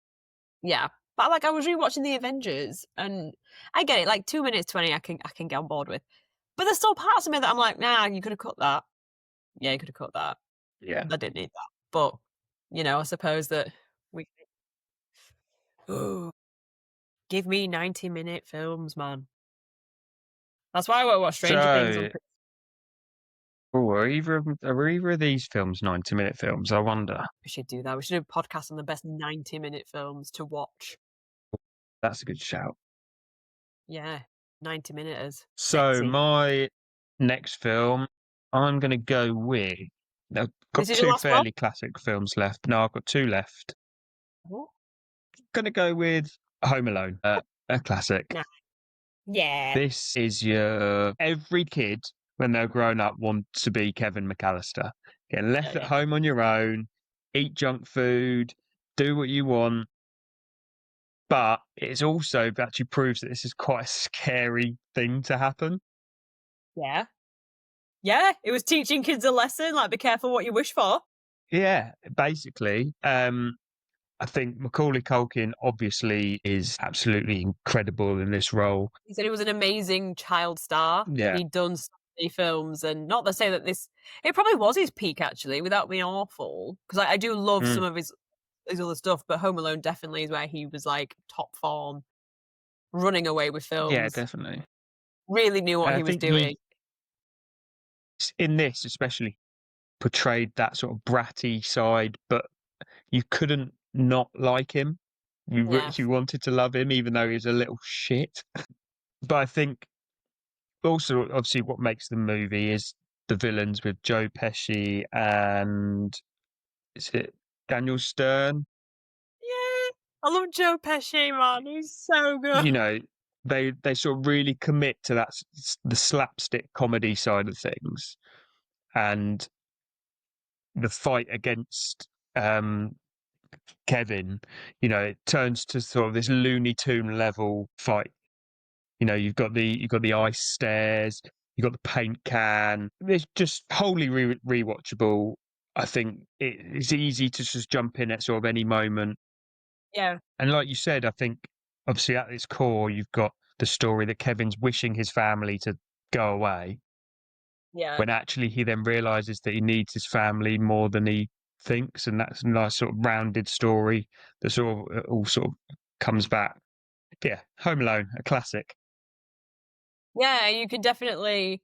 yeah. But like I was rewatching the Avengers, and I get it. Like 2 minutes 20, I can get on board with. But there's still parts of me that I'm like, nah, you could have cut that. Yeah, you could have cut that. Yeah. I didn't need that. But I suppose that we Ooh, give me 90-minute films, man. That's why I won't watch Stranger Things on. So, are either of these films 90-minute films? I wonder. We should do that. We should do a podcast on the best 90-minute films to watch. That's a good shout. Yeah, 90-minuters. So, Sexy. my next film, I'm going to go with. I've This got is your two last one? fairly classic films left. No, I've got two left. What? Going to go with Home Alone, a classic. Nah. Yeah. This is your every kid when they're grown up wants to be Kevin McAllister. Get left at Yeah. home on your own, eat junk food, do what you want. But it also actually proves that this is quite a scary thing to happen. Yeah. Yeah. It was teaching kids a lesson, like be careful what you wish for. Yeah, basically. I think Macaulay Culkin obviously is absolutely incredible in this role. He said he was an amazing child star and Yeah. he'd done so many films, and not to say that it probably was his peak actually, without being awful. Because I do love Mm. some of his other stuff, but Home Alone definitely is where he was like top form, running away with Yeah, films. definitely. Really knew what And I he was think doing. in this especially, portrayed that sort of bratty side, but you couldn't not like him. Yeah. You wanted to love him, even though he was a little shit. But I think also, obviously, what makes the movie is the villains with Joe Pesci and is it Daniel Stern? Yeah. I love Joe Pesci, man. He's so good. You know, they sort of really commit to the slapstick comedy side of things, and the fight against Kevin, it turns to sort of this Looney Tune level fight. You've got the ice stairs, you've got the paint can. It's just wholly rewatchable. I think it's easy to just jump in at sort of any moment. Yeah. And like you said, I think obviously at its core, you've got the story that Kevin's wishing his family to go away, Yeah. when actually he then realizes that he needs his family more than he thinks, and that's a nice sort of rounded story that sort of all sort of comes back. Yeah, Home Alone, a classic. Yeah, you could definitely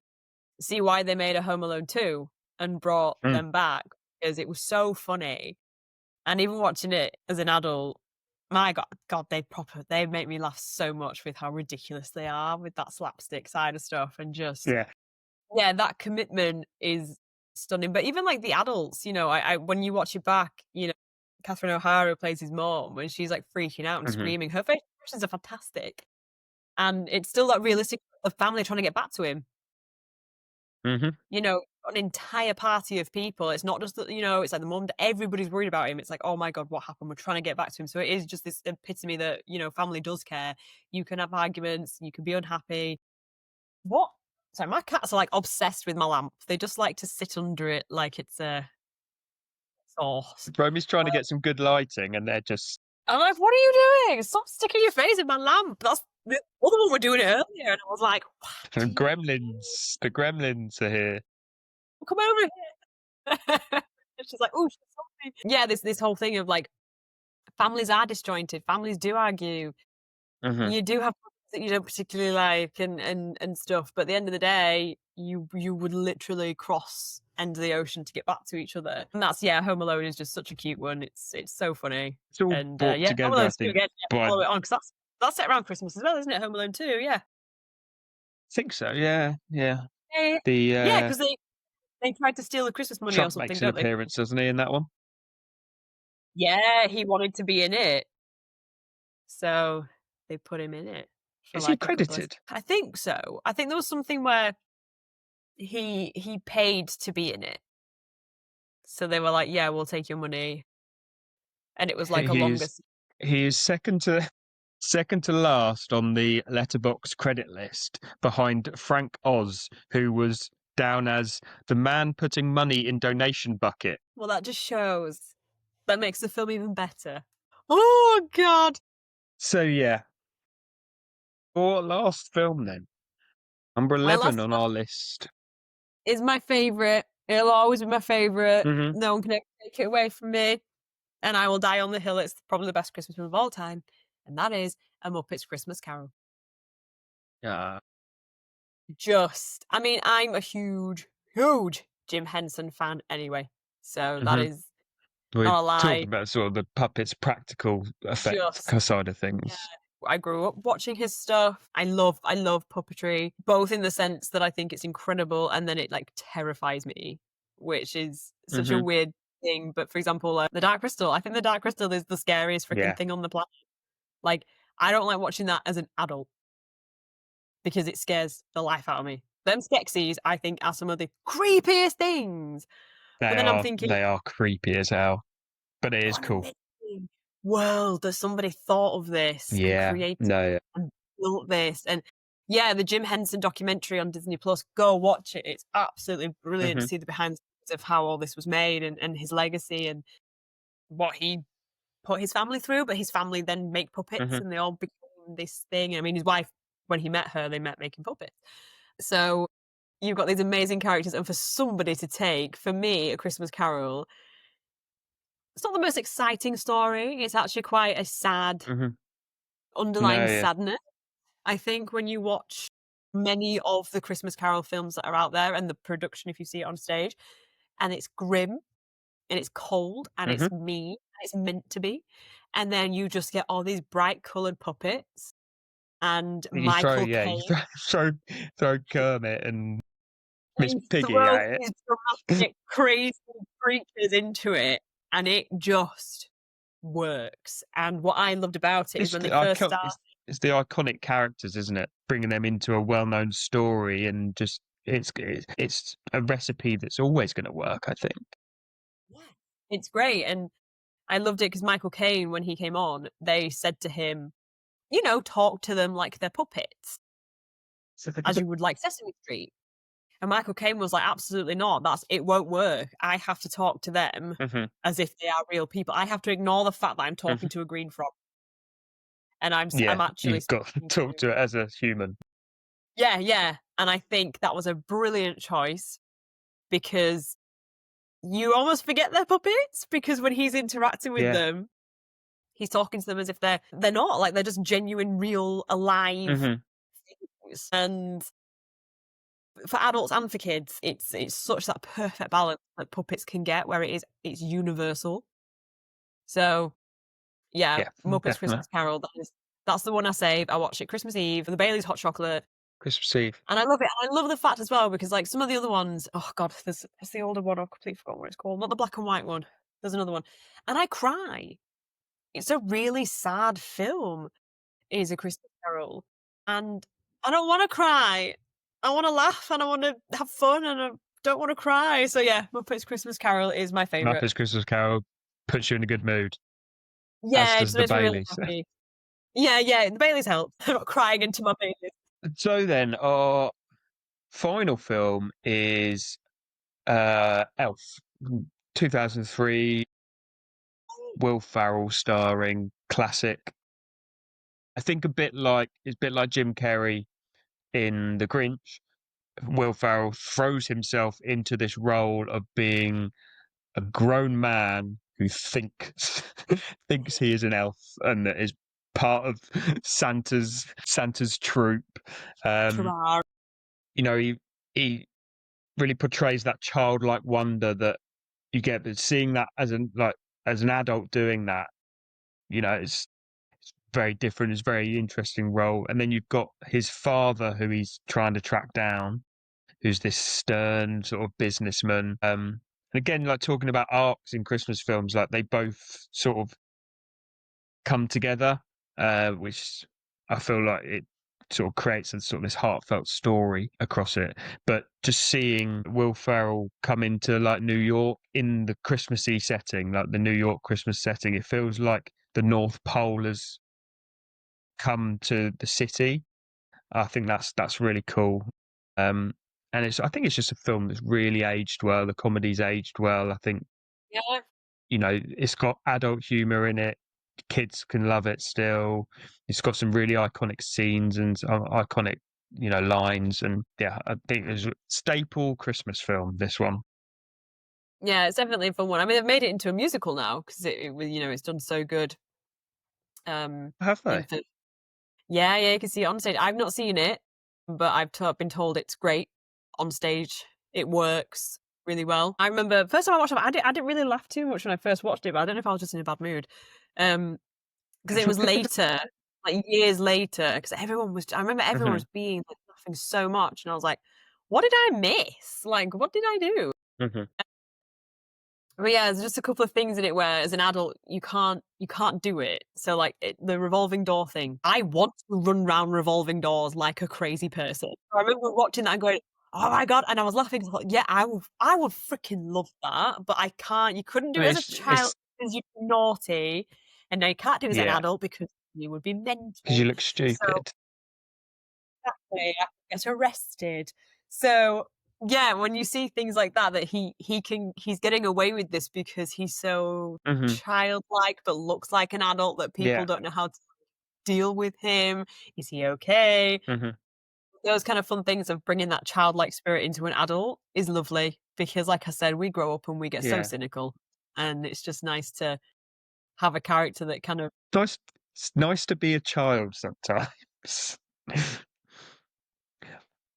see why they made a Home Alone 2 and brought Mm. them back, because it was so funny. And even watching it as an adult, my God, they make me laugh so much with how ridiculous they are with that slapstick side of stuff, and just Yeah. Yeah, that commitment is stunning. But even like the adults, I when you watch it back, Catherine O'Hara plays his mom when she's like freaking out and Mhm. screaming. Her face expressions are fantastic. And it's still that realistic of family trying to get back to him. Mhm. An entire party of people. It's not just that, it's like the mum, everybody's worried about him. It's like, oh my God, what happened? We're trying to get back to him. So it is just this epitome that, family does care. You can have arguments, you can be unhappy. What? So my cats are like obsessed with my lamp. They just like to sit under it like it's a sauce. Romy's trying to get some good lighting, and they're just I'm like, what are you doing? Stop sticking your face in my lamp. That's the other one were doing it earlier. And I was like, what do you gremlins. The gremlins are here. come over here? And she's like, oh, she's something. Yeah, this whole thing of like families are disjointed, families do argue. Mhm. You do have problems that you don't particularly like and stuff, but at the end of the day, you would literally cross end of the ocean to get back to each other. And that's Home Alone is just such a cute one. It's so funny. It's all And brought yeah, Home together, I Alone 2 think, again, by follow it on because that's set around Christmas as well, isn't it? Home Alone 2, yeah. think so, yeah, yeah. Yeah, The, yeah, because they tried to steal the Christmas money or Trump something, makes an don't they? appearance, doesn't he, in that one? Yeah, he wanted to be in it, so they put him in it for Is he like a couple of credited? I think so. I think there was something where he paid to be in it. So they were like, "Yeah, we'll take your money." And it was He like a he's longest he is second to last on the Letterboxd credit list behind Frank Oz, who was down as the man putting money in donation bucket. well, that just shows. That makes the film even better. Oh god. So, yeah. Or last film then. Number My 11 last on film our list. is my favourite. It'll always be my favourite. Mhm. No one can ever take it away from me. And I will die on the hill. It's probably the best Christmas film of all time. And that is A Muppet's Christmas Carol. Yeah. I mean, I'm a huge, huge Jim Henson fan anyway. So that Mhm. is We're not a lie. talking about sort of the puppet's practical effect Just side of Yeah. things. I grew up watching his stuff. I love puppetry, both in the sense that I think it's incredible and then it like terrifies me, which is such a Mhm. weird thing. But for example, the Dark Crystal, I think the Dark Crystal is the scariest freaking Yeah. thing on the planet. Like, I don't like watching that as an adult because it scares the life out of me. Them Skeksis, I think, are some of the creepiest things. But They then I'm are thinking, they are creepy as hell, but it is what an cool. amazing world that somebody thought of this and Yeah. created No. and built this. And yeah, the Jim Henson documentary on Disney Plus, go watch it. It's absolutely brilliant to Mhm. see the behind the scenes of how all this was made and his legacy and what he put his family through. But his family then make puppets Mhm. and they all became this thing. I mean, his wife, when he met her, they met making puppets. So you've got these amazing characters, and for somebody to take, for me, A Christmas Carol, it's not the most exciting story. It's actually quite a sad, Mhm. No, underlying yeah. sadness. I think when you watch many of the Christmas Carol films that are out there and the production, if you see it on stage, and it's grim and it's cold and it's Mhm. mean and it's meant to be, and then you just get all these bright coloured puppets and You throw Michael yeah, you Caine. throw Kermit and Miss You Piggy throw at these it. dramatic, crazy creatures into it, and it just works. And what I loved about it is It's when the they first icon start. it's the iconic characters, isn't it? Bringing them into a well-known story and just it's a recipe that's always gonna work, I think. Yeah. It's great, and I loved it because Michael Caine, when he came on, they said to him, "Talk to them like they're puppets, as you would like Sesame Street." And Michael Caine was like, "Absolutely not. It won't work. I have to talk to them Mhm. as if they are real people. I have to ignore the fact that I'm Mhm. talking to a green frog, and I'm Yeah, actually you've got to speaking talk to." to it as a human. Yeah, yeah, and I think that was a brilliant choice because you almost forget they're puppets because when he's interacting with Yeah. them, he's talking to them as if they're not, like, they're just genuine, real, alive Mhm. things, and for adults and for kids, it's such that perfect balance that puppets can get where it's universal. So, yeah, Yeah, Muppets definitely. Christmas Carol, that's the one I save. I watch it Christmas Eve, the Bailey's hot chocolate. Christmas Eve. And I love it. I love the fact as well because, like, some of the other ones, oh god, there's the older one. I've completely forgotten what it's called. Not the black and white one. There's another one, and I cry. It's a really sad film. Is A Christmas Carol, and I don't want to cry. I want to laugh and I want to have fun and I don't want to cry. So yeah, Muppets Christmas Carol is my favorite. Muppet's Christmas Carol puts you in a good mood, as Yeah, it does just the makes me really Baileys. happy. Yeah, yeah, the Baileys help. I'm not crying into my Baileys. So then, our final film is Elf, 2003, Will Ferrell starring, classic. I think it's a bit like Jim Carrey in The Grinch. Will Ferrell throws himself into this role of being a grown man who thinks thinks he is an elf and that is part of Santa's troupe. Um, Hurrah. you know, he really portrays that childlike wonder that you get, but seeing that as an adult doing that, it's very different. It's a very interesting role. And then you've got his father, who he's trying to track down, who's this stern sort of businessman. And again, like talking about arcs in Christmas films, like they both sort of come together, which I feel like it sort of creates a sort of this heartfelt story across it. But just seeing Will Ferrell come into like New York in the Christmassy setting, like the New York Christmas setting, it feels like the North Pole has come to the city. I think that's really cool. And I think it's just a film that's really aged well. The comedy's aged well. I think, Yeah. it's got adult humor in it. Kids can love it still. It's got some really iconic scenes and iconic, lines. And yeah, I think it's a staple Christmas film, this one. Yeah, it's definitely a fun one. I mean, they've made it into a musical now because it's done so good. Have In they? the Yeah, yeah, you can see it on stage. I've not seen it, but been told it's great on stage. It works really well. I remember first time I watched it, I didn't really laugh too much when I first watched it, but I don't know if I was just in a bad mood. Because it was later, like years later, because I remember everyone Hmm. was being like laughing so much, and I was like, what did I miss? Like, what did I do? Hmm. But yeah, there's just a couple of things in it where, as an adult, you can't do it. So like the revolving door thing, I want to run around revolving doors like a crazy person. I remember watching that and going, "Oh my god!" And I was laughing. I thought, yeah, I would freaking love that, but I can't. You couldn't do it as a child It's because you're naughty, and now you can't do it as an yeah, adult because you would be because you mental. look So stupid. exactly, I could get arrested. So yeah, when you see things like that, that he's getting away with this because he's so Hmm. childlike but looks like an adult that people Yeah. don't know how to deal with him. Is he okay? Hmm. Those kind of fun things of bringing that childlike spirit into an adult is lovely because, like I said, we grow up and we get so Yeah. cynical, and it's just nice to have a character that kind of Nice. It's nice to be a child sometimes.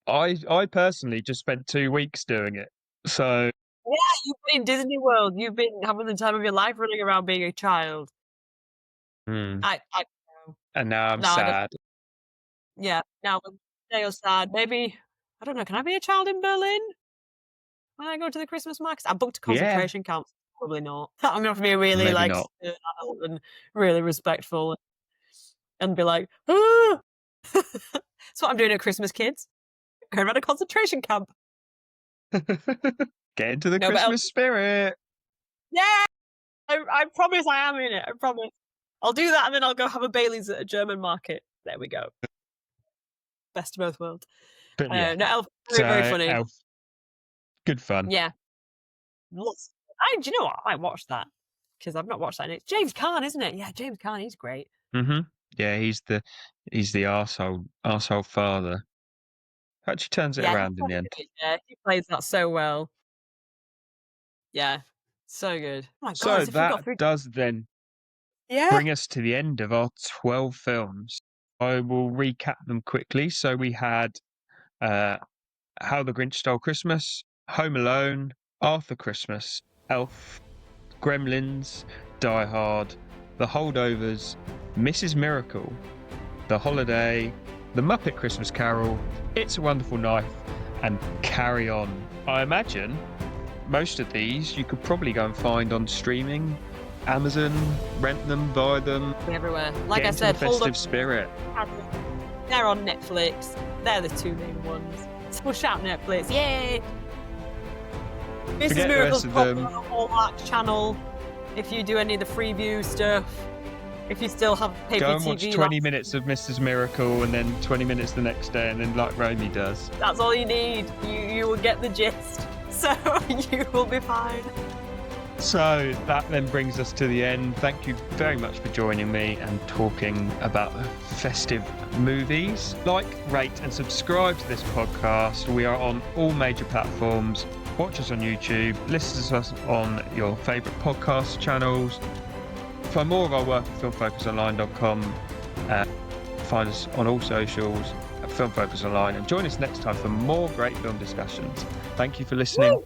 I personally just spent 2 weeks doing it. So yeah, you've been in Disney World, you've been having the time of your life running around being a child. mm, I and now I'm no, I don't. sad. Yeah, now when they are sad, maybe I don't know. Can I be a child in Berlin when I go to the Christmas markets? I booked a Yeah, concentration camp. Probably not. I'm gonna have to be really maybe like not. adult and really respectful and be like, "Ah!" That's what I'm doing at Christmas, kids. Going around a concentration camp. Get into the No, but Christmas spirit. yeah, I promise I am in it. I promise. I'll do that and then I'll go have a Bailey's at a German market. There we go. Best of both worlds. But yeah, No, Elf, very, very so funny. Elf, good fun. Yeah. Lots. Do you know what? I might watch that because I've not watched that. It's James Caan, isn't it? Yeah, James Caan. He's great. Hmm. Yeah, he's the arsehole father. Actually turns it Yeah, around in the end. he plays that so well. Yeah, so good. Oh my god, So as if we got that through. does then Yeah. bring us to the end of our 12 films. I will recap them quickly. So we had uh, How the Grinch Stole Christmas, Home Alone, Arthur Christmas, Elf, Gremlins, Die Hard, The Holdovers, Mrs. Miracle, The Holiday, The Muppet Christmas Carol, It's a Wonderful Life, and Carry On. I imagine most of these you could probably go and find on streaming, Amazon, rent them, buy them. Everywhere. Like Get I into said, the hold festive up. spirit. They're on Netflix. They're the two main ones. So shout Netflix. Yay! Mrs. Forget the Miracle's rest of popular them. on the Hallmark channel. If you do any of the freeview stuff. If you still have pay Go per and watch TV. 20 minutes of Mrs. Miracle and then 20 minutes the next day, and then like Romy does. That's all you need. You will get the gist. So you will be fine. So that then brings us to the end. Thank you very much for joining me and talking about festive movies. Like, rate and subscribe to this podcast. We are on all major platforms. Watch us on YouTube. Listen to us on your favourite podcast channels. Find more of our work at filmfocusonline.com. Find us on all socials at Film Focus Online, and join us next time for more great film discussions. Thank you for listening,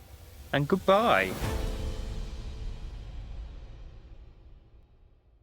and goodbye.